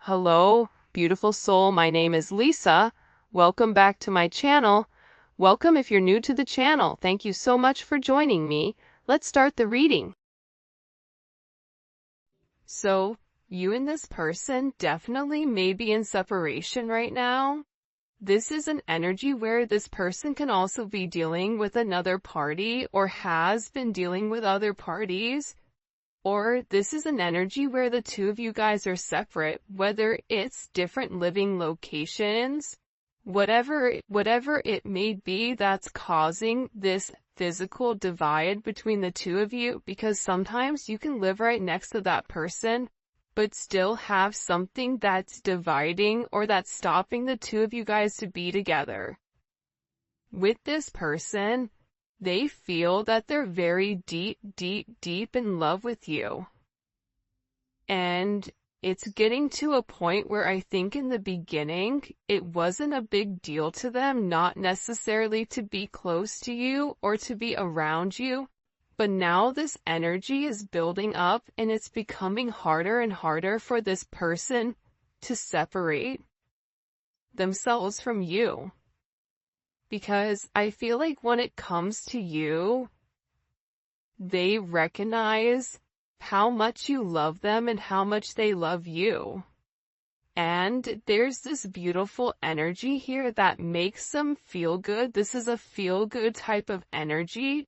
Hello, beautiful soul. My name is Lisa. Welcome back to my channel. Welcome if you're new to the channel. Thank you so much for joining me. Let's start the reading. So, you and this person definitely may be in separation right now. This is an energy where this person can also be dealing with another party or has been dealing with other parties. Or this is an energy where the two of you guys are separate, whether it's different living locations, whatever it may be that's causing this physical divide between the two of you, because sometimes you can live right next to that person, but still have something that's dividing or that's stopping the two of you guys to be together. With this person, they feel that they're very deep in love with you. And it's getting to a point where I think in the beginning, it wasn't a big deal to them, not necessarily to be close to you or to be around you. But now this energy is building up and it's becoming harder and harder for this person to separate themselves from you. Because I feel like when it comes to you, they recognize how much you love them and how much they love you. And there's this beautiful energy here that makes them feel good. This is a feel-good type of energy.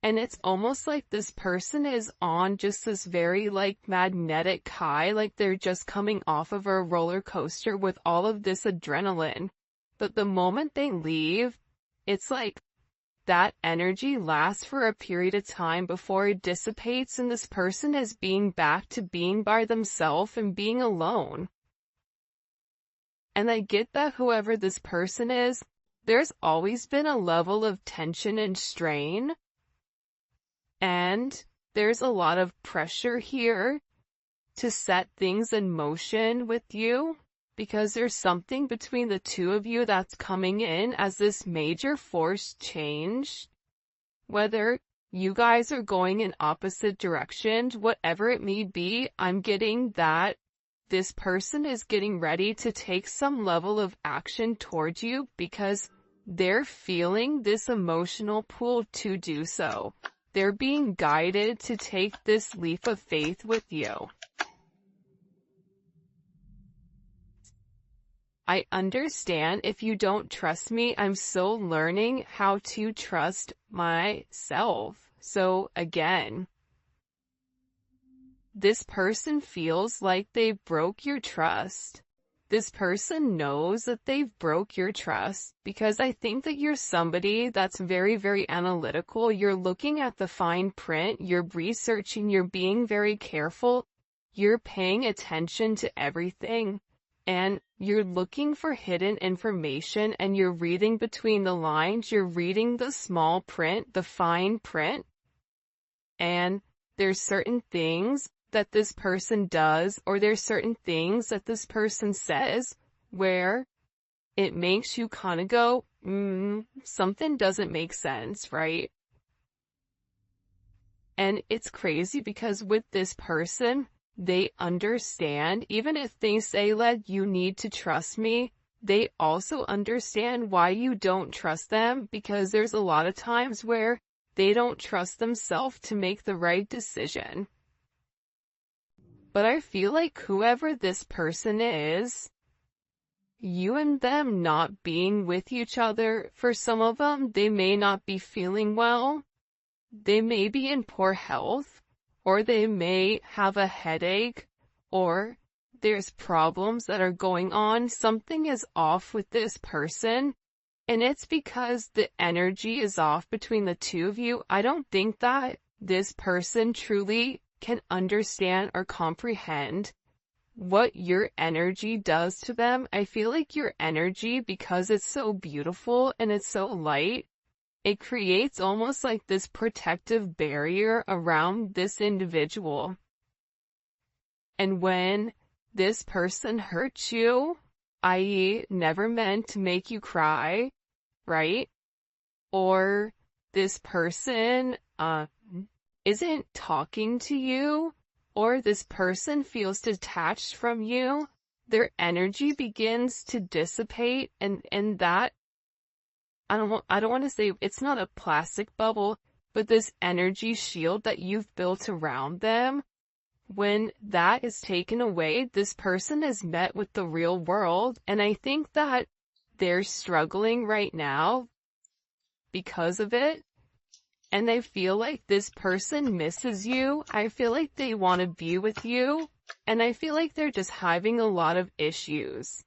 And it's almost like this person is on just this very magnetic high, like they're just coming off of a roller coaster with all of this adrenaline. But the moment they leave, it's like that energy lasts for a period of time before it dissipates and this person is being back to being by themselves and being alone. And I get that whoever this person is, there's always been a level of tension and strain. And there's a lot of pressure here to set things in motion with you, because there's something between the two of you that's coming in as this major force change. Whether you guys are going in opposite directions, whatever it may be, I'm getting that this person is getting ready to take some level of action towards you because they're feeling this emotional pull to do so. They're being guided to take this leap of faith with you. I understand if you don't trust me. I'm still learning how to trust myself. So again, this person feels like they broke your trust. This person knows that they've broke your trust because I think that you're somebody that's very, very analytical. You're looking at the fine print, you're researching, you're being very careful, you're paying attention to everything. And you're looking for hidden information and you're reading between the lines, you're reading the small print, the fine print. And there's certain things that this person does, or there's certain things that this person says where it makes you kind of go, something doesn't make sense, right? And it's crazy because with this person, they understand, even if they say, you need to trust me, they also understand why you don't trust them, because there's a lot of times where they don't trust themselves to make the right decision. But I feel like whoever this person is, you and them not being with each other, for some of them, they may not be feeling well, they may be in poor health, or they may have a headache, or there's problems that are going on. Something is off with this person, and it's because the energy is off between the two of you. I don't think that this person truly can understand or comprehend what your energy does to them. I feel like your energy, because it's so beautiful and it's so light, it creates almost like this protective barrier around this individual. And when this person hurts you, i.e., never meant to make you cry, right? Or this person isn't talking to you, or this person feels detached from you, their energy begins to dissipate, and that, I don't want to say it's not a plastic bubble, but this energy shield that you've built around them, when that is taken away, this person is met with the real world. And I think that they're struggling right now because of it. And I feel like this person misses you. I feel like they want to be with you. And I feel like they're just having a lot of issues.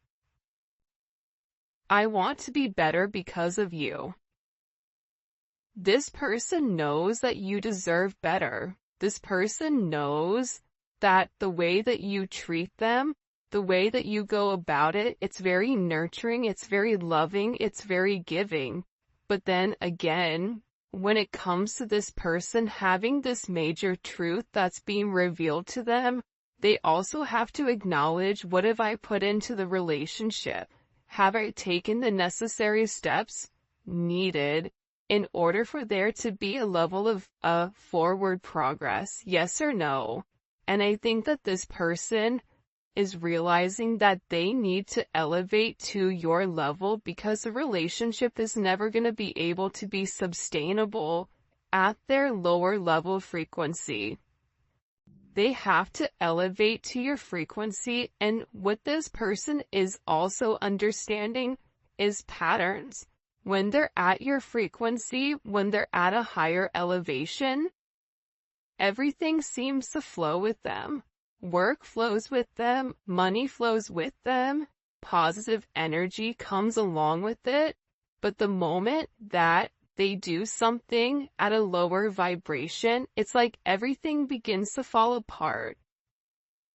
I want to be better because of you. This person knows that you deserve better. This person knows that the way that you treat them, the way that you go about it, it's very nurturing, it's very loving, it's very giving. But then again, when it comes to this person having this major truth that's being revealed to them, they also have to acknowledge, what have I put into the relationship? Have I taken the necessary steps needed in order for there to be a level of forward progress? Yes or no? And I think that this person is realizing that they need to elevate to your level, because the relationship is never going to be able to be sustainable at their lower level frequency. They have to elevate to your frequency, and what this person is also understanding is patterns. When they're at your frequency, when they're at a higher elevation, everything seems to flow with them. Work flows with them, money flows with them, positive energy comes along with it. But the moment that they do something at a lower vibration, it's like everything begins to fall apart.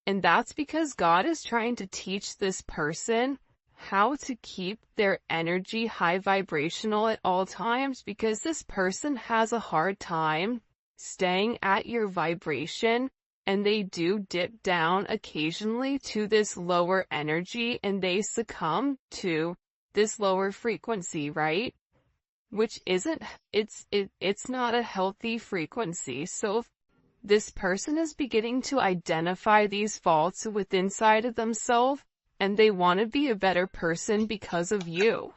And that's because God is trying to teach this person how to keep their energy high vibrational at all times, because this person has a hard time staying at your vibration, and they do dip down occasionally to this lower energy, and they succumb to this lower frequency, right? Which isn't, it's not a healthy frequency. So if this person is beginning to identify these faults within inside of themselves, and they want to be a better person because of you.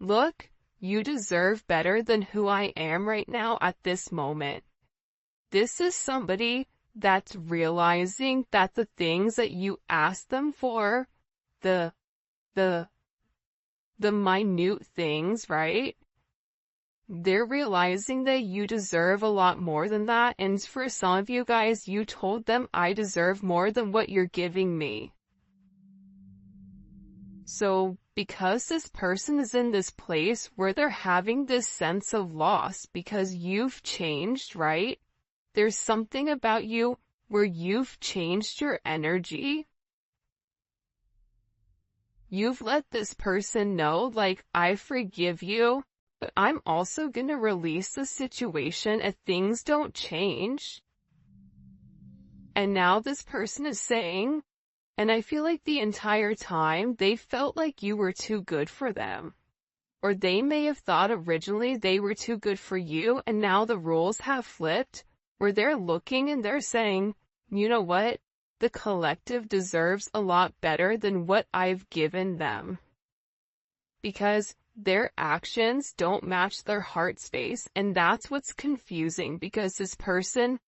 Look, you deserve better than who I am right now at this moment. This is somebody that's realizing that the things that you ask them for, the minute things, right? They're realizing that you deserve a lot more than that. And for some of you guys, you told them, I deserve more than what you're giving me. So because this person is in this place where they're having this sense of loss because you've changed, right? There's something about you where you've changed your energy. You've let this person know, like, I forgive you, but I'm also gonna release the situation if things don't change. And now this person is saying, and I feel like the entire time they felt like you were too good for them. Or they may have thought originally they were too good for you, and now the roles have flipped, where they're looking and they're saying, you know what? The collective deserves a lot better than what I've given them. Because their actions don't match their heart space, and that's what's confusing, because this person,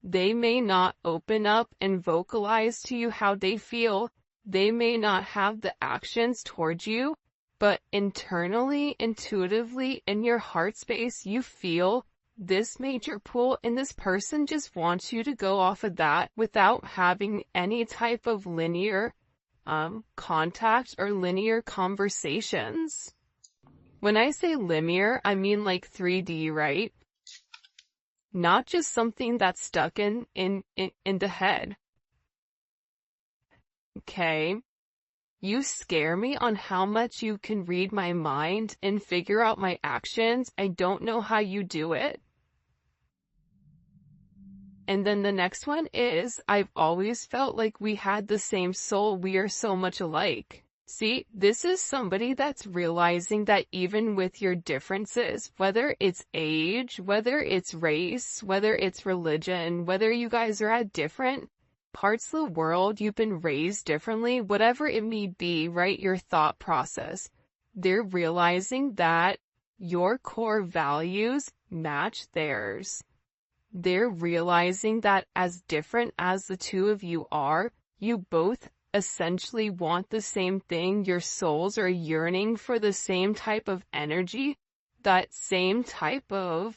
they may not open up and vocalize to you how they feel. They may not have the actions towards you, but internally, intuitively, in your heart space, you feel this major pull, and this person just wants you to go off of that without having any type of linear contact or linear conversations. When I say linear, I mean like 3D, right? Not just something that's stuck in the head. Okay? You scare me on how much you can read my mind and figure out my actions. I don't know how you do it. And then the next one is, I've always felt like we had the same soul. We are so much alike. See, this is somebody that's realizing that even with your differences, whether it's age, whether it's race, whether it's religion, whether you guys are at different parts of the world you've been raised differently, whatever it may be, right? Your thought process. They're realizing that your core values match theirs. They're realizing that as different as the two of you are, you both essentially want the same thing. Your souls are yearning for the same type of energy, that same type of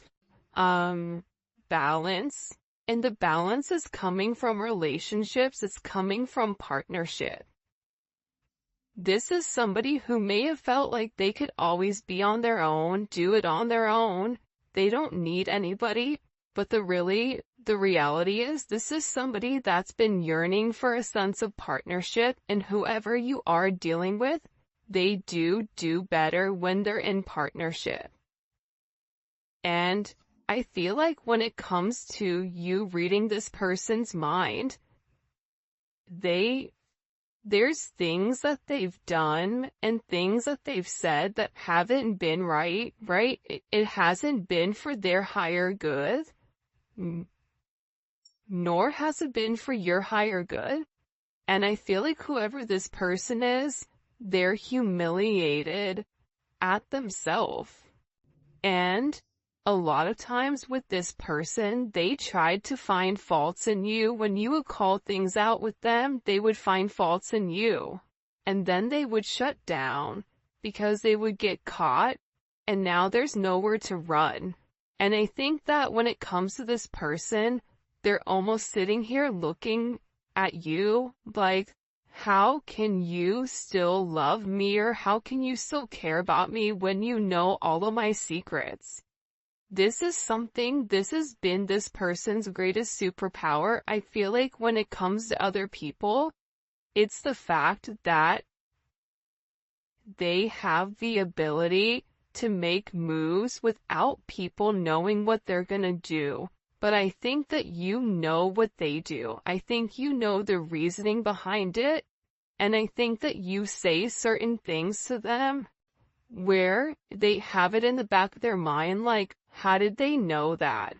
balance. And the balance is coming from relationships, it's coming from partnership. This is somebody who may have felt like they could always be on their own, do it on their own. They don't need anybody. But the reality is this is somebody that's been yearning for a sense of partnership, and whoever you are dealing with, they do better when they're in partnership. And I feel like when it comes to you reading this person's mind, there's things that they've done and things that they've said that haven't been right? It hasn't been for their higher good, nor has it been for your higher good. And I feel like whoever this person is, they're humiliated at themselves. And a lot of times with this person, they tried to find faults in you. When you would call things out with them, they would find faults in you. And then they would shut down because they would get caught, and now there's nowhere to run. And I think that when it comes to this person, they're almost sitting here looking at you like, how can you still love me, or how can you still care about me when you know all of my secrets? This has been this person's greatest superpower. I feel like when it comes to other people, it's the fact that they have the ability to make moves without people knowing what they're gonna do. But I think that you know what they do. I think you know the reasoning behind it. And I think that you say certain things to them where they have it in the back of their mind, like, how did they know that?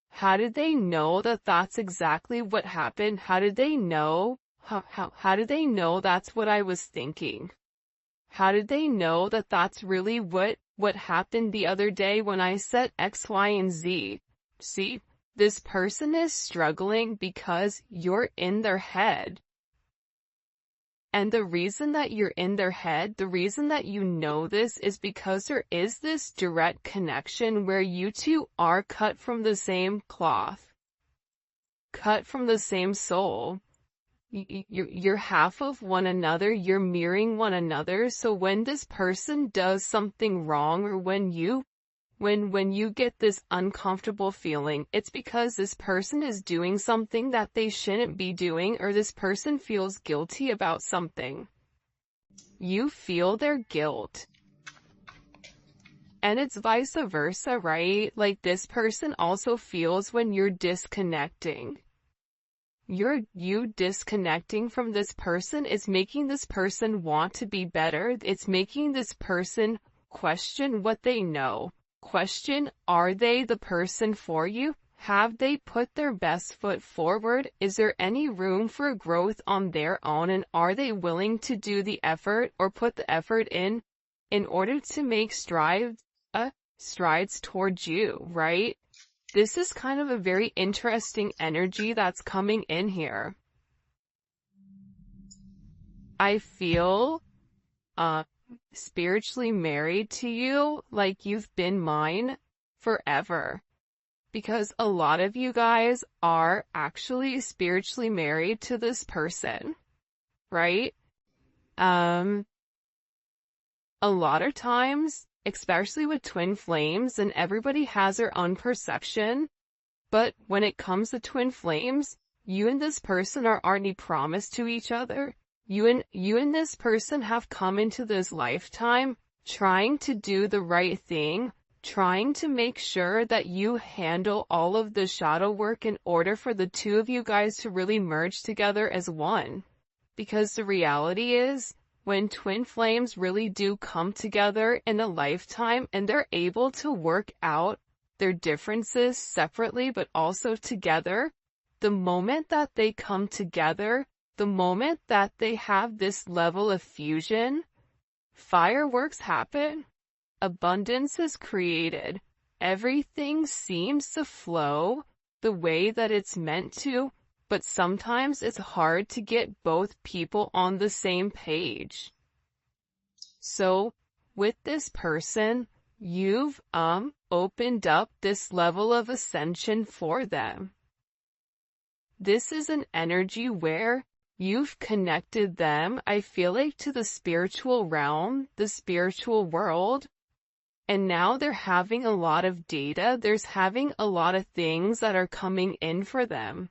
How did they know that that's exactly what happened? How did they know? How did they know that's what I was thinking? How did they know that that's really what happened the other day when I said X, Y, and Z? See, this person is struggling because you're in their head. And the reason that you're in their head, the reason that you know this, is because there is this direct connection where you two are cut from the same cloth, cut from the same soul. You're half of one another, you're mirroring one another. So when this person does something wrong, or when you get this uncomfortable feeling, it's because this person is doing something that they shouldn't be doing, or this person feels guilty about something. You feel their guilt. And it's vice versa, right? Like, this person also feels when you're disconnecting. You disconnecting from this person is making this person want to be better. It's making this person question what they know. Question, are they the person for you? Have they put their best foot forward? Is there any room for growth on their own? And are they willing to do the effort, or put the effort in order to make strides towards you, right? This is kind of a very interesting energy that's coming in here. I feel spiritually married to you, like you've been mine forever. Because a lot of you guys are actually spiritually married to this person, right? A lot of times, especially with twin flames, and everybody has their own perception, but when it comes to twin flames, you and this person are already promised to each other. You and this person have come into this lifetime trying to do the right thing, trying to make sure that you handle all of the shadow work in order for the two of you guys to really merge together as one. Because the reality is, when twin flames really do come together in a lifetime and they're able to work out their differences separately but also together, the moment that they come together, the moment that they have this level of fusion, fireworks happen. Abundance is created. Everything seems to flow the way that it's meant to, but sometimes it's hard to get both people on the same page. So, with this person, you've opened up this level of ascension for them. This is an energy where you've connected them, I feel like, to the spiritual realm, the spiritual world. And now they're having a lot of data, there's having a lot of things that are coming in for them,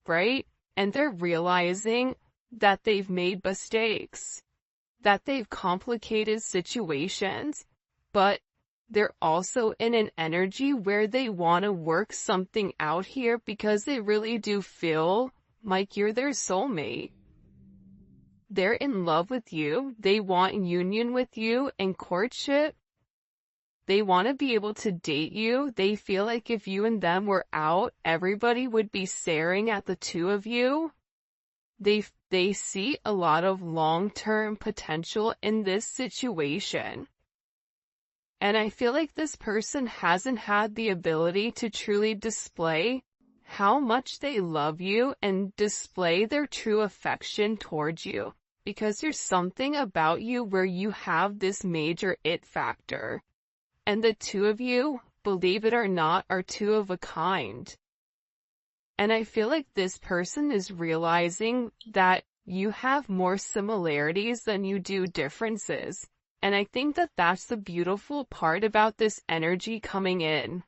right? And they're realizing that they've made mistakes, that they've complicated situations, but they're also in an energy where they want to work something out here because they really do feel like you're their soulmate. They're in love with you, they want union with you and courtship. They want to be able to date you. They feel like if you and them were out, everybody would be staring at the two of you. They see a lot of long-term potential in this situation. And I feel like this person hasn't had the ability to truly display how much they love you and display their true affection towards you. Because there's something about you where you have this major it factor. And the two of you, believe it or not, are two of a kind. And I feel like this person is realizing that you have more similarities than you do differences. And I think that that's the beautiful part about this energy coming in.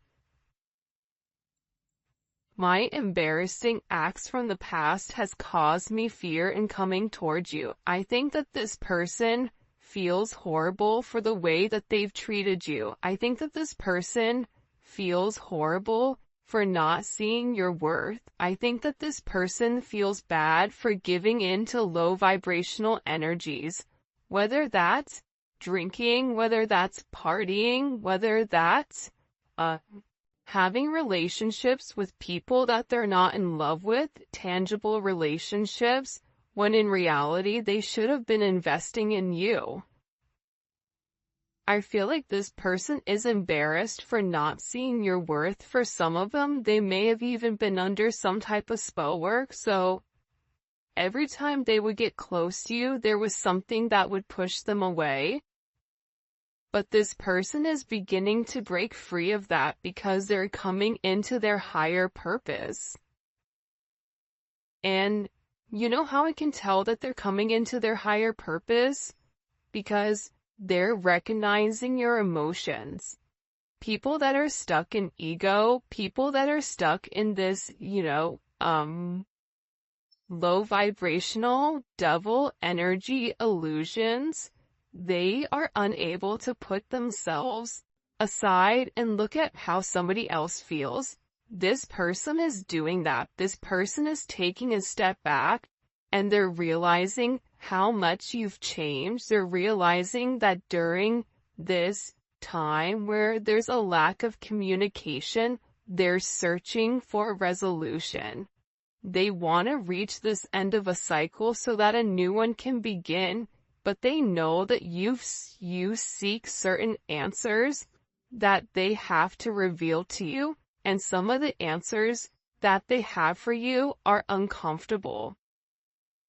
My embarrassing acts from the past has caused me fear in coming towards you. I think that this person feels horrible for the way that they've treated you. I think that this person feels horrible for not seeing your worth. I think that this person feels bad for giving in to low vibrational energies, whether that's drinking, whether that's partying, whether that's having relationships with people that they're not in love with, tangible relationships, when in reality they should have been investing in you. I feel like this person is embarrassed for not seeing your worth. For some of them, they may have even been under some type of spell work, so every time they would get close to you, there was something that would push them away. But this person is beginning to break free of that because they're coming into their higher purpose. And you know how I can tell that they're coming into their higher purpose? Because they're recognizing your emotions. People that are stuck in ego, people that are stuck in this, low vibrational devil energy illusions, they are unable to put themselves aside and look at how somebody else feels. This person is doing that. This person is taking a step back and they're realizing how much you've changed. They're realizing that during this time where there's a lack of communication, they're searching for resolution. They want to reach this end of a cycle so that a new one can begin, but they know that you seek certain answers that they have to reveal to you, and some of the answers that they have for you are uncomfortable.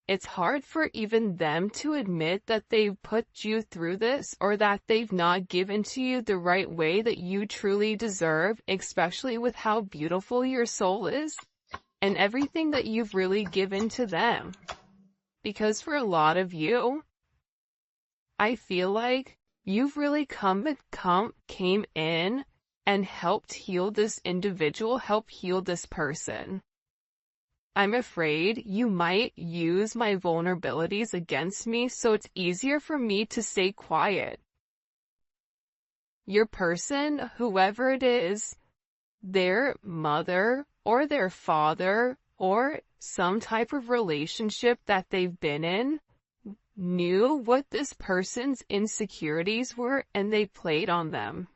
It's hard for even them to admit that they've put you through this or that they've not given to you the right way that you truly deserve, especially with how beautiful your soul is and everything that you've really given to them. Because for a lot of you, I feel like you've really came in and helped heal this individual, help heal this person. I'm afraid you might use my vulnerabilities against me, so it's easier for me to stay quiet. Your person, whoever it is, their mother or their father or some type of relationship that they've been in, knew what this person's insecurities were and they played on them.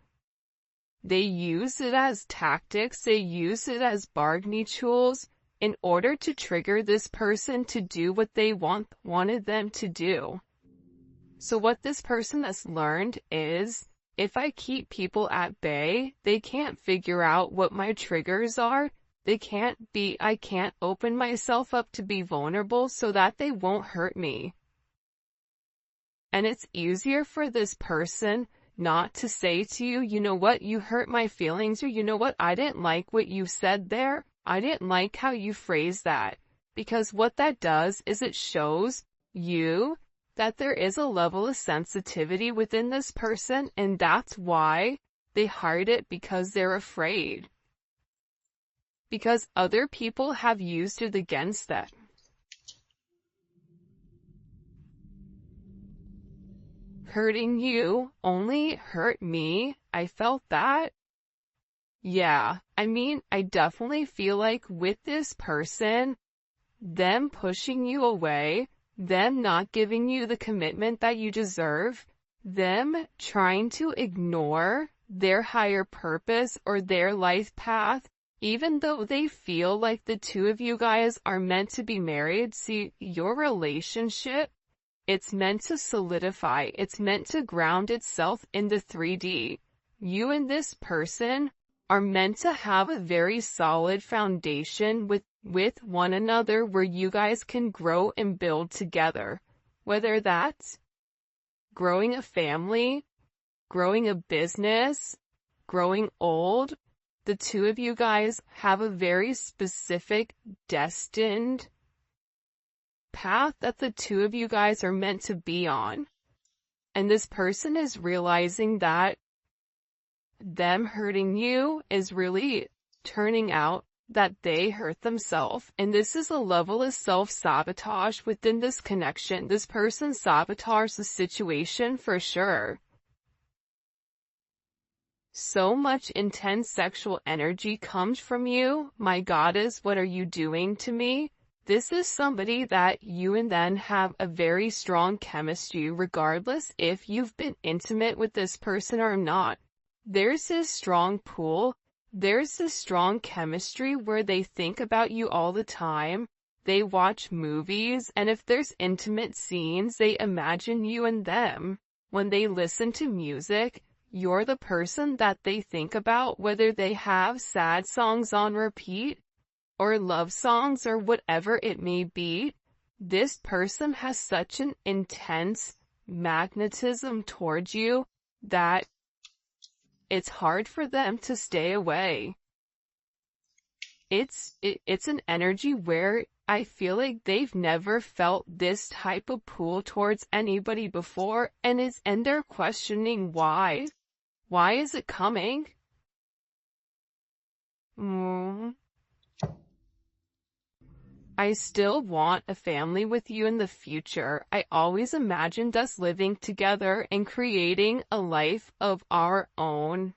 They used it as tactics, they used it as bargaining tools in order to trigger this person to do what they wanted them to do. So what this person has learned is, if I keep people at bay, they can't figure out what my triggers are. I can't open myself up to be vulnerable so that they won't hurt me. And it's easier for this person not to say to you, you know what, you hurt my feelings, or you know what, I didn't like what you said there. I didn't like how you phrased that. Because what that does is it shows you that there is a level of sensitivity within this person, and that's why they hide it, because they're afraid. Because other people have used it against them. Hurting you only hurt me. I felt that. Yeah, I mean, I definitely feel like with this person, them pushing you away, them not giving you the commitment that you deserve, them trying to ignore their higher purpose or their life path, even though they feel like the two of you guys are meant to be married. See, your relationship, it's meant to solidify. It's meant to ground itself in the 3D. You and this person are meant to have a very solid foundation with one another where you guys can grow and build together. Whether that's growing a family, growing a business, growing old, the two of you guys have a very specific, destined path that the two of you guys are meant to be on. And this person is realizing that them hurting you is really turning out that they hurt themselves. And this is a level of self-sabotage within this connection. This person sabotaged the situation for sure. So much intense sexual energy comes from you. My goddess, what are you doing to me? This is somebody that you and them have a very strong chemistry, regardless if you've been intimate with this person or not. There's this strong pull. There's this strong chemistry where they think about you all the time. They watch movies, and if there's intimate scenes, they imagine you and them. When they listen to music, you're the person that they think about, whether they have sad songs on repeat, or love songs, or whatever it may be. This person has such an intense magnetism towards you that it's hard for them to stay away. It's an energy where I feel like they've never felt this type of pull towards anybody before, and they're questioning why. Why is it coming? I still want a family with you in the future. I always imagined us living together and creating a life of our own.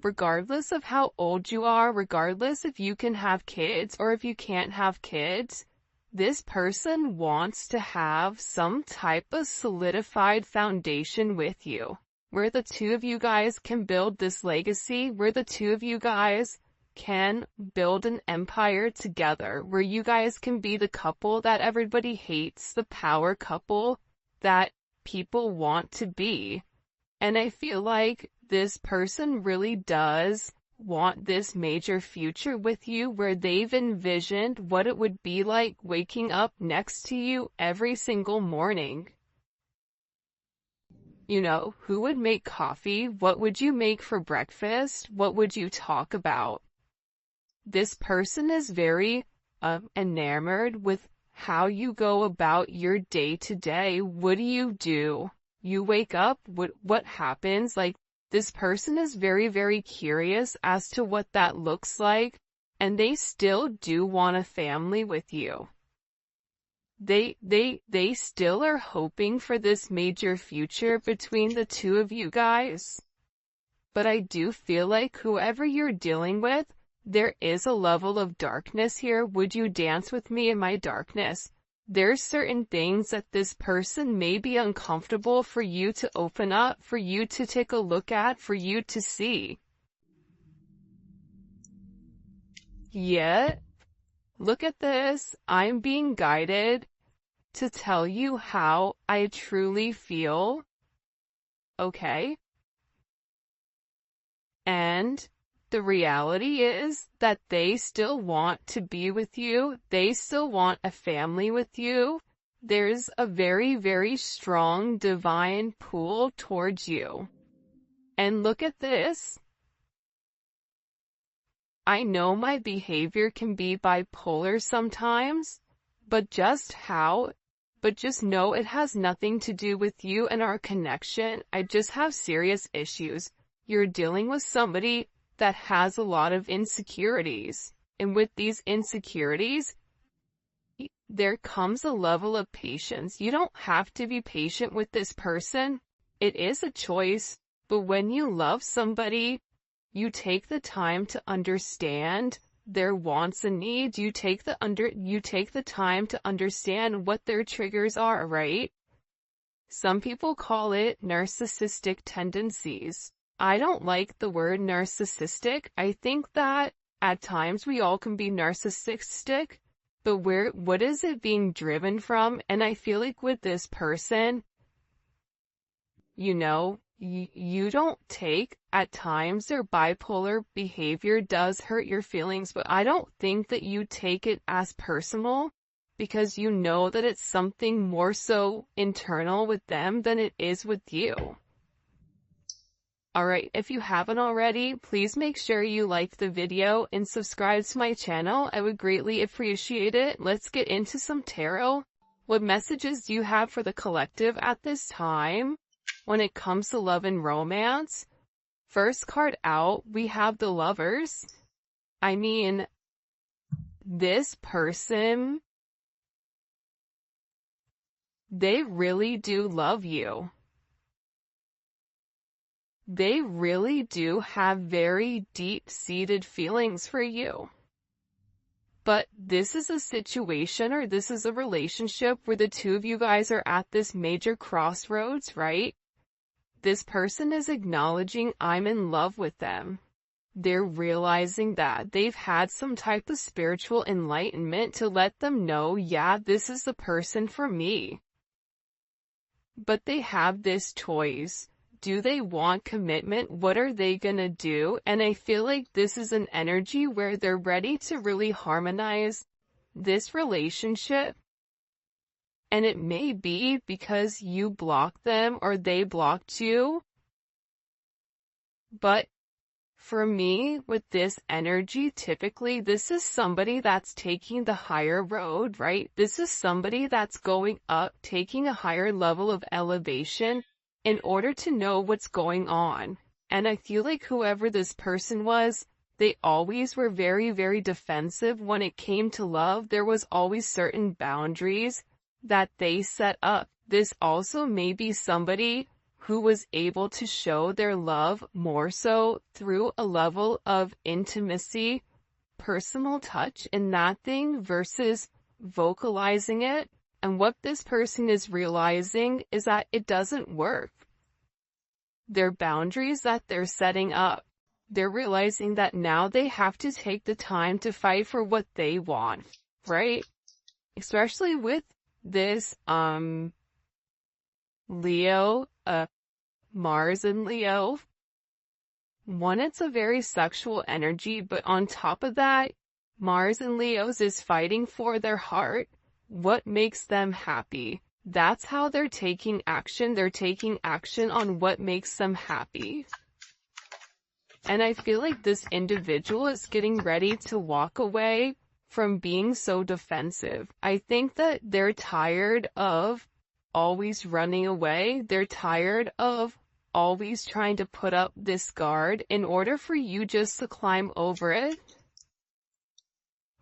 Regardless of how old you are, regardless if you can have kids or if you can't have kids, this person wants to have some type of solidified foundation with you, where the two of you guys can build this legacy, where the two of you guys can build an empire together, where you guys can be the couple that everybody hates, the power couple that people want to be. And I feel like this person really does want this major future with you, where they've envisioned what it would be like waking up next to you every single morning. You know, who would make coffee? What would you make for breakfast? What would you talk about? This person is very enamored with how you go about your day to day. What do? You wake up, what happens? Like, this person is very, very curious as to what that looks like, and they still do want a family with you. They still are hoping for this major future between the two of you guys. But I do feel like whoever you're dealing with, there is a level of darkness here. Would you dance with me in my darkness? There's certain things that this person may be uncomfortable for you to open up, for you to take a look at, for you to see. Yet, look at this. I'm being guided to tell you how I truly feel. Okay? And the reality is that they still want to be with you. They still want a family with you. There's a very, very strong divine pull towards you. And look at this. I know my behavior can be bipolar sometimes, but just know it has nothing to do with you and our connection. I just have serious issues. You're dealing with somebody that has a lot of insecurities. And with these insecurities, there comes a level of patience. You don't have to be patient with this person. It is a choice. But when you love somebody, you take the time to understand their wants and needs. You take the time to understand what their triggers are, right? Some people call it narcissistic tendencies. I don't like the word narcissistic. I think that at times we all can be narcissistic, but what is it being driven from? And I feel like with this person, you don't take, at times their bipolar behavior does hurt your feelings, but I don't think that you take it as personal because you know that it's something more so internal with them than it is with you. Alright, if you haven't already, please make sure you like the video and subscribe to my channel. I would greatly appreciate it. Let's get into some tarot. What messages do you have for the collective at this time? When it comes to love and romance, first card out, we have the Lovers. I mean, this person, they really do love you. They really do have very deep-seated feelings for you. But this is a situation, or this is a relationship where the two of you guys are at this major crossroads, right? This person is acknowledging I'm in love with them. They're realizing that they've had some type of spiritual enlightenment to let them know, yeah, this is the person for me. But they have this choice. Do they want commitment? What are they gonna do? And I feel like this is an energy where they're ready to really harmonize this relationship. And it may be because you blocked them or they blocked you. But for me, with this energy, typically this is somebody that's taking the higher road, right? This is somebody that's going up, taking a higher level of elevation in order to know what's going on. And I feel like whoever this person was, they always were very, very defensive when it came to love. There was always certain boundaries that they set up. This also may be somebody who was able to show their love more so through a level of intimacy, personal touch in that thing versus vocalizing it. And what this person is realizing is that it doesn't work. Their boundaries that they're setting up, they're realizing that now they have to take the time to fight for what they want, right? Especially with this, Leo, Mars and Leo. One, it's a very sexual energy, but on top of that, Mars and Leo's is fighting for their heart. What makes them happy? That's how they're taking action. They're taking action on what makes them happy. And I feel like this individual is getting ready to walk away from being so defensive. I think that they're tired of always running away. They're tired of always trying to put up this guard in order for you just to climb over it.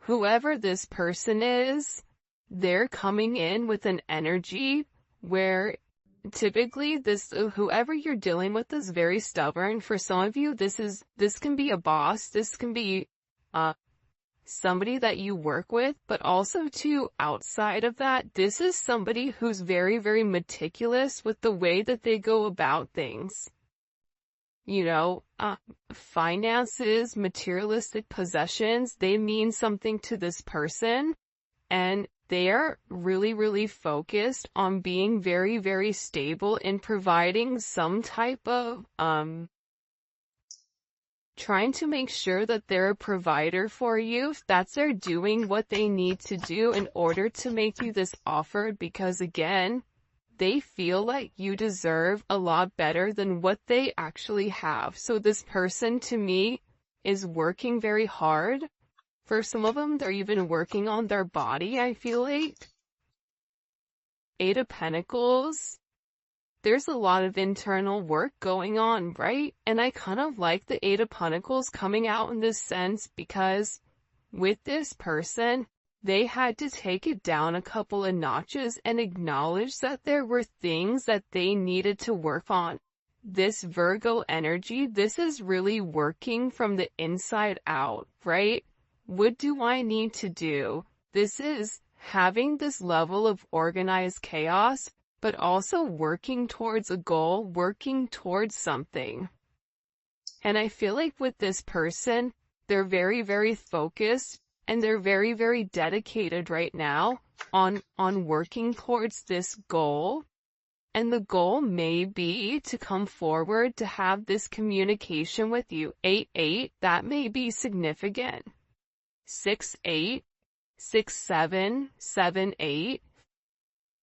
Whoever this person is, they're coming in with an energy where typically whoever you're dealing with is very stubborn. For some of you, this can be a boss, this can be somebody that you work with, but also too, outside of that, this is somebody who's very, very meticulous with the way that they go about things. finances, materialistic possessions, they mean something to this person, and they are really, really focused on being very, very stable in providing some type of, trying to make sure that they're a provider for you. That's they're doing what they need to do in order to make you this offer, because again, they feel like you deserve a lot better than what they actually have. So this person, to me, is working very hard. For some of them, they're even working on their body, I feel like. Eight of Pentacles. There's a lot of internal work going on, right? And I kind of like the Eight of Pentacles coming out in this sense, because with this person, they had to take it down a couple of notches and acknowledge that there were things that they needed to work on. This Virgo energy, this is really working from the inside out, right? What do I need to do? This is having this level of organized chaos, but also working towards a goal, working towards something. And I feel like with this person, they're very, very focused, and they're very, very dedicated right now on working towards this goal. And the goal may be to come forward to have this communication with you. 8-8, that may be significant. 6-8, 6-7, 7-8.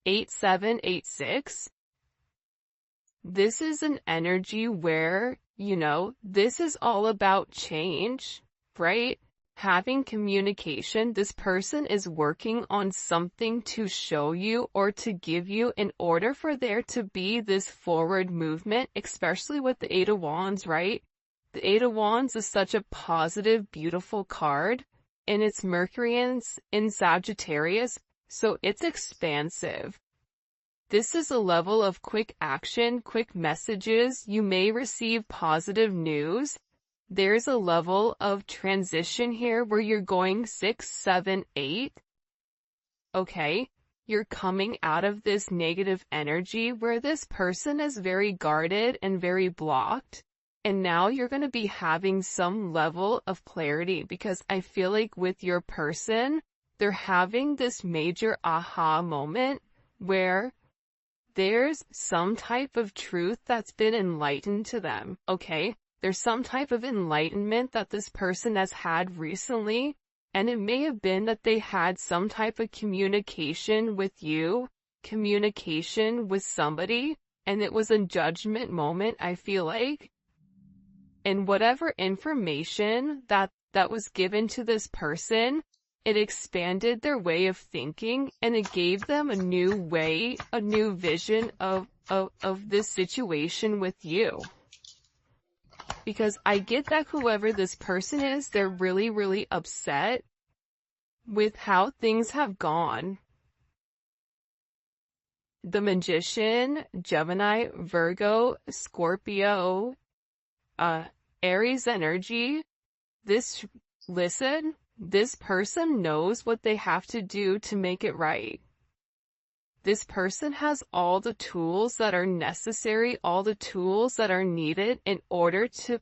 8-7-8-6. This is an energy where, this is all about change, right? Having communication. This person is working on something to show you or to give you in order for there to be this forward movement, especially with the Eight of Wands, right? The Eight of Wands is such a positive, beautiful card, and it's Mercury in Sagittarius. So it's expansive. This is a level of quick action, quick messages. You may receive positive news. There's a level of transition here where you're going 6, 7, 8. Okay, you're coming out of this negative energy where this person is very guarded and very blocked. And now you're going to be having some level of clarity, because I feel like with your person, they're having this major aha moment where there's some type of truth that's been enlightened to them, okay? There's some type of enlightenment that this person has had recently, and it may have been that they had some type of communication with you, communication with somebody, and it was a judgment moment, I feel like. And whatever information that was given to this person, it expanded their way of thinking, and it gave them a new way, a new vision of this situation with you. Because I get that whoever this person is, they're really, really upset with how things have gone. The Magician, Gemini, Virgo, Scorpio, Aries energy. This person knows what they have to do to make it right. This person has all the tools that are necessary, all the tools that are needed in order to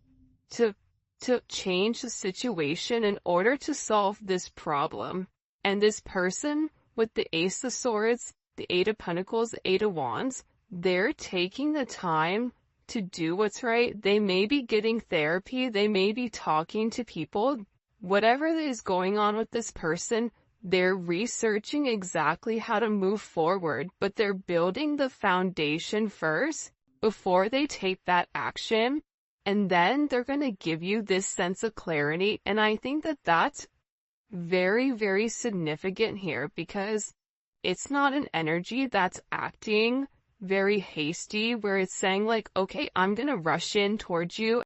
change the situation, in order to solve this problem. And this person with the Ace of Swords, the Eight of Pentacles, the Eight of Wands, they're taking the time to do what's right. They may be getting therapy, they may be talking to people. Whatever is going on with this person, they're researching exactly how to move forward, but they're building the foundation first before they take that action, and then they're going to give you this sense of clarity. And I think that that's very, very significant here, because it's not an energy that's acting very hasty, where it's saying like, okay, I'm going to rush in towards you